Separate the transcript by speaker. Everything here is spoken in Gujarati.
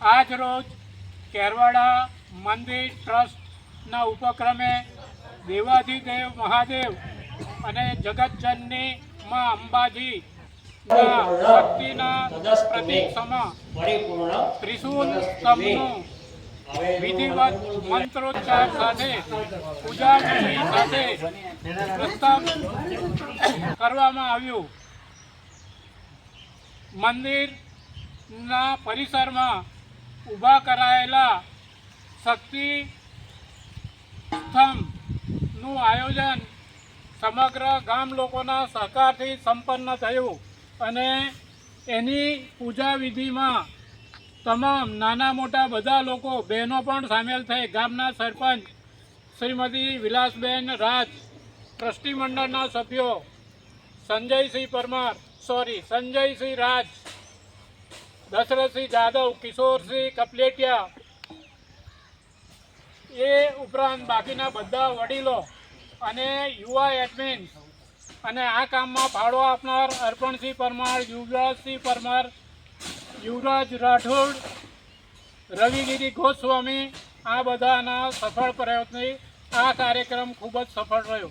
Speaker 1: આજ રોજ કેરવાડા મંદિર ટ્રસ્ટના ઉપક્રમે દેવાધિદેવ મહાદેવ અને જગતજનની માં અંબાજી શક્તિના પ્રતીક સમા ત્રિશૂલ સ્તંભનું વિધિવત મંત્રોચ્ચાર સાથે પૂજા વિધિ સાથે પ્રસ્થાપન કરવામાં આવ્યું. મંદિરના પરિસરમાં ઊભા કરાયેલા શક્તિ સ્તંભનું આયોજન સમગ્ર ગામ લોકોના સહકારથી સંપન્ન થયું અને એની પૂજા વિધિમાં તમામ નાના મોટા બધા લોકો બહેનો પણ સામેલ થઈ. ગામના સરપંચ શ્રીમતી વિલાસબેન રાજ, ટ્રસ્ટી મંડળના સભ્યો સંજયસિંહ રાજ, દશરથસિંહ જાદવ, કિશોરસિંહ કપલેટિયા, એ ઉપરાંત બાકીના બધા વડીલો અને યુવા એડમિન અને આ કામમાં ફાળો આપનાર અર્પણસિંહ પરમાર, યુવરાજસિંહ પરમાર, યુવરાજ રાઠોડ, રવિગીરી ગોસ્વામી, આ બધાના સફળ પ્રયત્નથી આ કાર્યક્રમ ખૂબ જ સફળ રહ્યો.